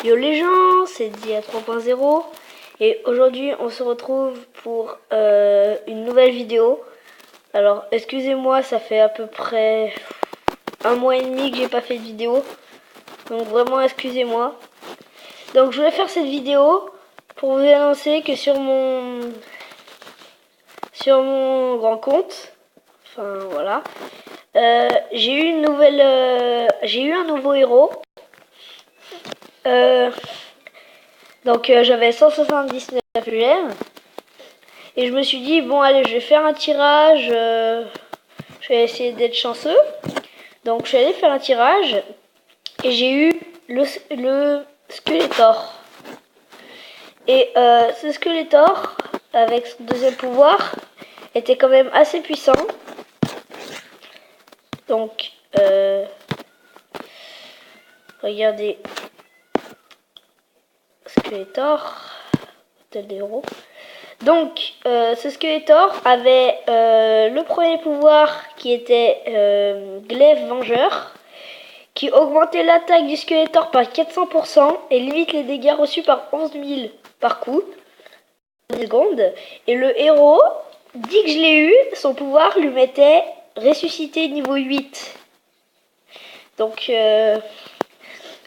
Yo les gens, c'est Dia 3.0 et aujourd'hui on se retrouve pour une nouvelle vidéo. Alors excusez-moi, ça fait à peu près un mois et demi que j'ai pas fait de vidéo, donc vraiment excusez-moi. Donc je voulais faire cette vidéo pour vous annoncer que sur mon grand compte, enfin voilà, j'ai eu un nouveau héros. Donc j'avais 179 gemmes. Et je me suis dit, bon allez, je vais faire un tirage. Je vais essayer d'être chanceux. Donc je suis allé faire un tirage. Et j'ai eu le Skeletor. Et ce Skeletor, avec son deuxième pouvoir, était quand même assez puissant. Donc, regardez. Skeletor. Tel des héros. Donc, ce Skeletor avait le premier pouvoir qui était Glaive Vengeur, qui augmentait l'attaque du Skeletor par 400% et limite les dégâts reçus par 11 000 par coup. 10 secondes. Et le héros, dès que je l'ai eu, son pouvoir lui mettait ressuscité niveau 8. Donc,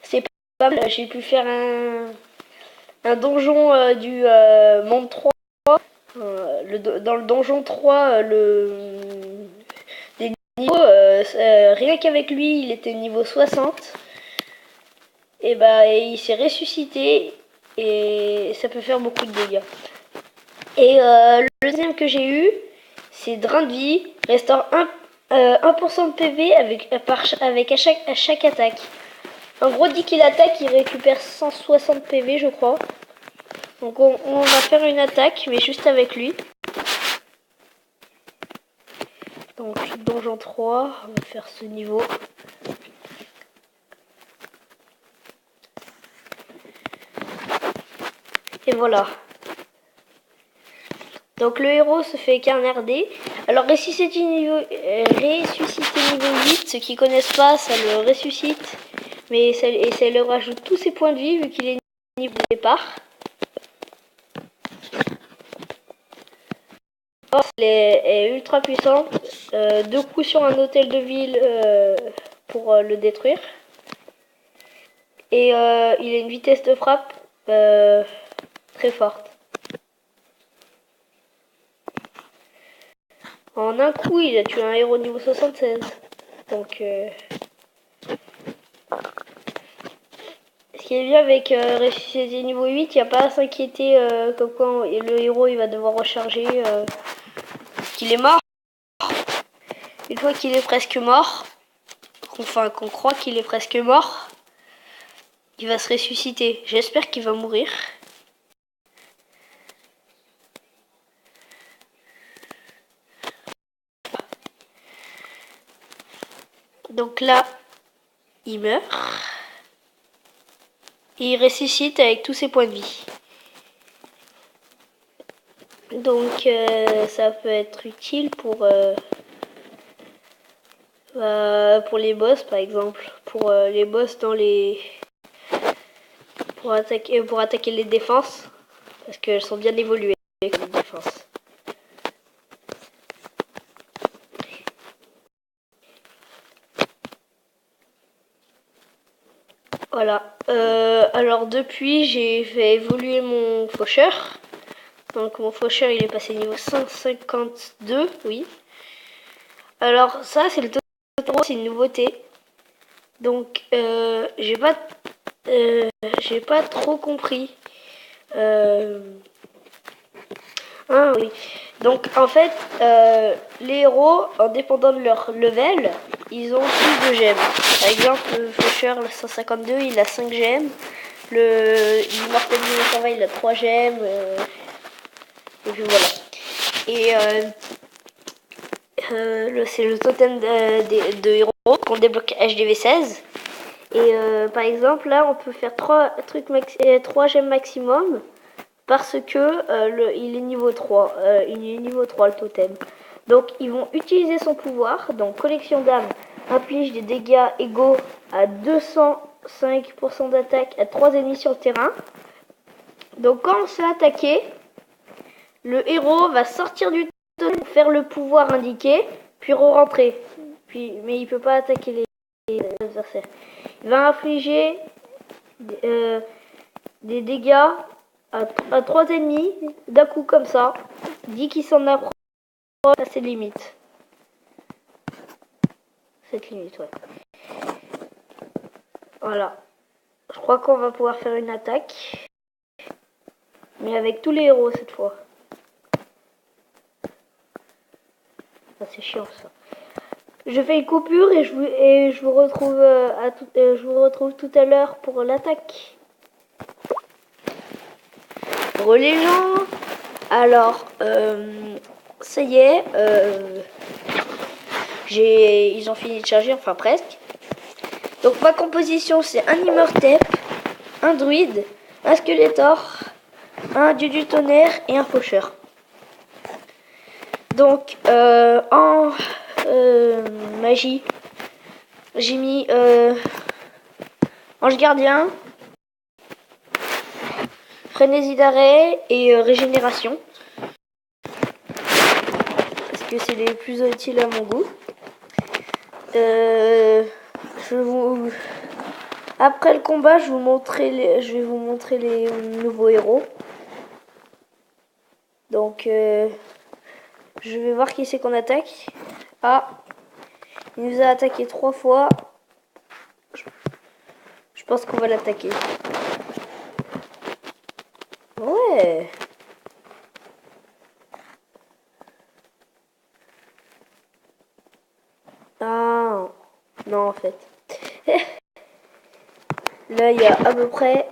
c'est pas mal. J'ai pu faire un donjon du monde 3. Dans le donjon 3, des niveaux, rien qu'avec lui, il était niveau 60. Et il s'est ressuscité et ça peut faire beaucoup de dégâts. Et le deuxième que j'ai eu, c'est Drain de vie, restaure 1% de PV avec à chaque attaque. En gros, dès qu'il attaque, il récupère 160 PV, je crois. Donc on va faire une attaque, mais juste avec lui. Donc donjon 3, on va faire ce niveau. Et voilà. Donc le héros se fait carnarder. Alors ressusciter niveau 8, ceux qui connaissent pas, ça le ressuscite. Mais ça leur rajoute tous ses points de vie vu qu'il est niveau de départ. Il est ultra puissant. 2 coups sur un hôtel de ville pour le détruire. Et il a une vitesse de frappe très forte. En un coup, il a tué un héros niveau 76. Donc, ce qui est bien avec ressusciter niveau 8, il n'y a pas à s'inquiéter comme quoi le héros il va devoir recharger. Qu'il est mort. Une fois qu'il est presque mort, enfin qu'on croit qu'il est presque mort, il va se ressusciter. J'espère qu'il va mourir. Donc là, il meurt. Et il ressuscite avec tous ses points de vie. Donc ça peut être utile pour les boss par exemple. Pour les boss dans les... Pour attaquer les défenses. Parce qu'elles sont bien évoluées les défenses. Voilà. Alors depuis, j'ai fait évoluer mon faucheur. Donc mon faucheur, il est passé niveau 152, oui. Alors ça, c'est le Totoro, c'est une nouveauté. Donc j'ai pas trop compris. Ah oui. Donc en fait, les héros, en dépendant de leur level, ils ont plus de gemmes. Par exemple, le faucheur, le 152, il a 5 gemmes. L'immortel du travail, il a 3 gemmes. Et puis voilà. Et c'est le totem de héros qu'on débloque HDV 16. Et par exemple, là, on peut faire 3 gemmes maximum. Parce que il est niveau 3. Il est niveau 3 le totem. Donc ils vont utiliser son pouvoir. Donc collection d'âmes inflige des dégâts égaux à 200 5% d'attaque à 3 ennemis sur le terrain. Donc quand on se fait attaquer, le héros va sortir du totem, faire le pouvoir indiqué, puis re-rentrer. Mais il peut pas attaquer les adversaires. Il va infliger des dégâts à 3 ennemis d'un coup comme ça. Dit qu'il s'en approche à ses limites. Cette limite, ouais. Voilà. Je crois qu'on va pouvoir faire une attaque. Mais avec tous les héros cette fois. Ah, c'est chiant ça. Je fais une coupure et je vous retrouve tout à l'heure pour l'attaque. Les gens. Alors, ça y est. Ils ont fini de charger, enfin presque. Donc ma composition c'est un Immortep, un druide, un Skeletor, un dieu du tonnerre et un faucheur. Donc en magie, j'ai mis ange gardien, frénésie d'arrêt et régénération. Parce que c'est les plus utiles à mon goût. Après le combat, je vais vous montrer les nouveaux héros. Donc, je vais voir qui c'est qu'on attaque. Ah, il nous a attaqué 3 fois. Je pense qu'on va l'attaquer. Ouais. Ah, non en fait. Là, il y a à peu près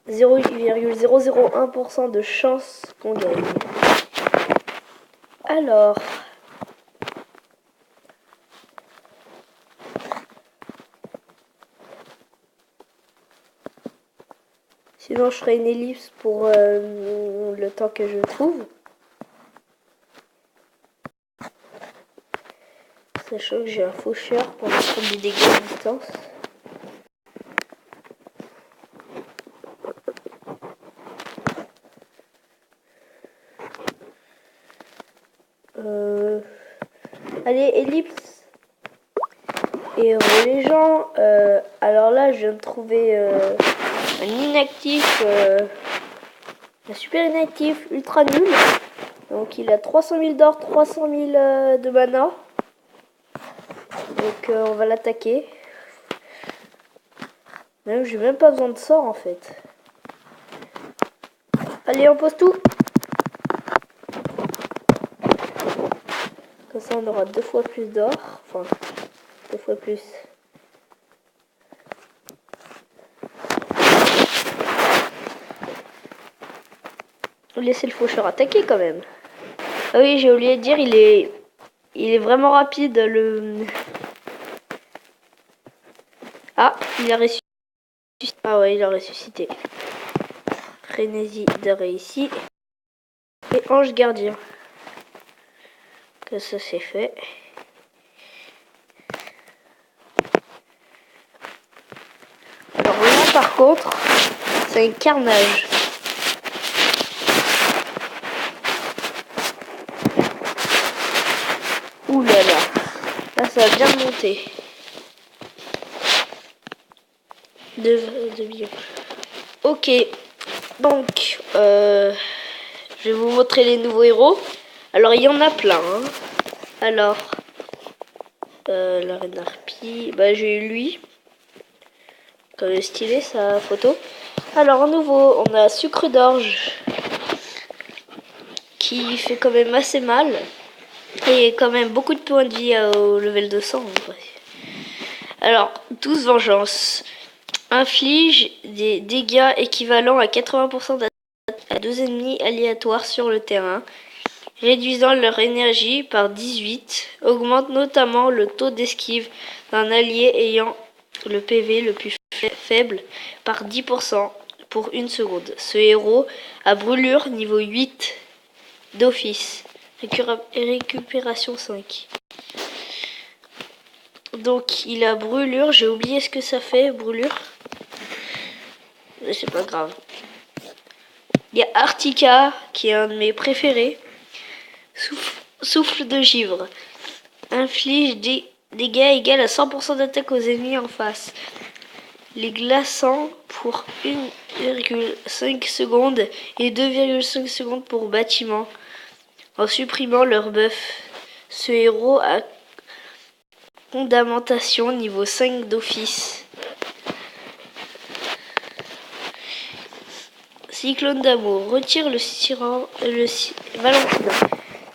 0,001% de chance qu'on gagne. Alors, sinon je ferai une ellipse pour le temps que je trouve. Sachant que j'ai un faucheur pour mettre des dégâts à distance. Allez, ellipse. Et les gens, alors là, je viens de trouver un inactif, un super inactif ultra nul. Donc il a 300 000 d'or, 300 000 de mana. Donc on va l'attaquer. Même j'ai même pas besoin de sort en fait. Allez, on pose tout. Comme ça on aura 2 fois plus d'or. Enfin, 2 fois plus. Laissez le faucheur attaquer quand même. Ah oui, j'ai oublié de dire, il est vraiment rapide le. Ah, il a ressuscité. Ah ouais, il a ressuscité. Frénésie d'arrêt ici. Et ange gardien. Que ça c'est fait. Alors là par contre, c'est un carnage. Ouh là là. Là ça va bien monter. De bio. Ok. Donc, je vais vous montrer les nouveaux héros. Alors, il y en a plein. Hein. Alors, la reine harpie. Bah, j'ai eu lui. Comme stylé sa photo. Alors, en nouveau, on a sucre d'orge. Qui fait quand même assez mal. Et quand même beaucoup de points de vie au level 200. En vrai. Alors, 12 vengeances. Inflige des dégâts équivalents à 80% d'attaque à 2 ennemis aléatoires sur le terrain, réduisant leur énergie par 18, augmente notamment le taux d'esquive d'un allié ayant le PV le plus faible par 10% pour 1 seconde. Ce héros a brûlure niveau 8 d'office, récupération 5. Donc il a brûlure, j'ai oublié ce que ça fait, brûlure. Mais c'est pas grave. Il y a Artica, qui est un de mes préférés. Souffle de givre. Inflige des dégâts égaux à 100% d'attaque aux ennemis en face. Les glaçants pour 1,5 secondes et 2,5 secondes pour bâtiment. En supprimant leur buff. Ce héros a Condamentation niveau 5 d'office. Cyclone d'amour. Retire Valentina.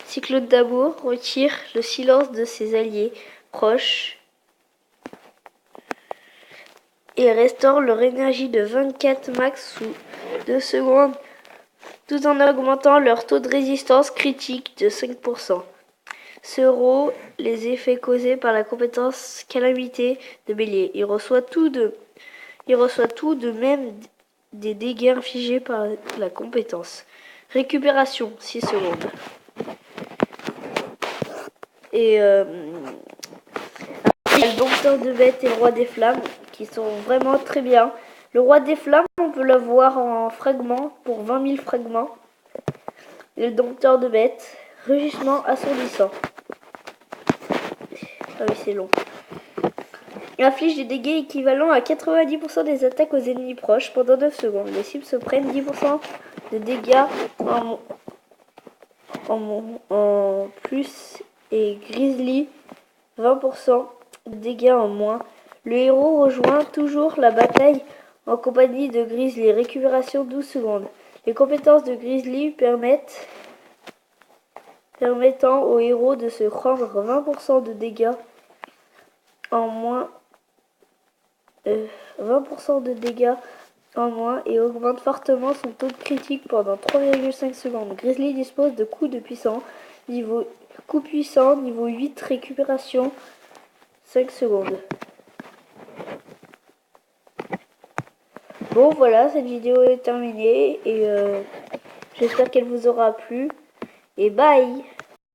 Cyclone d'amour retire le silence de ses alliés proches et restaure leur énergie de 24 max sous 2 secondes tout en augmentant leur taux de résistance critique de 5%. Seront les effets causés par la compétence calamité de bélier. Il reçoit tout de même des dégâts infligés par la compétence. Récupération 6 secondes. Et il y a le dompteur de bêtes et le roi des flammes qui sont vraiment très bien. Le roi des flammes, on peut l'avoir en fragments pour 20 000 fragments. Et le dompteur de bêtes, rugissement assourdissant. Ah oui, c'est long. Il inflige des dégâts équivalents à 90% des attaques aux ennemis proches pendant 9 secondes. Les cibles se prennent 10% de dégâts en plus et Grizzly 20% de dégâts en moins. Le héros rejoint toujours la bataille en compagnie de Grizzly. Récupération 12 secondes. Les compétences de Grizzly permettant au héros de se prendre 20% de dégâts en moins. 20% de dégâts en moins et augmente fortement son taux de critique pendant 3,5 secondes. Grizzly dispose de coups puissant niveau 8, récupération 5 secondes. Bon voilà, cette vidéo est terminée et j'espère qu'elle vous aura plu et bye.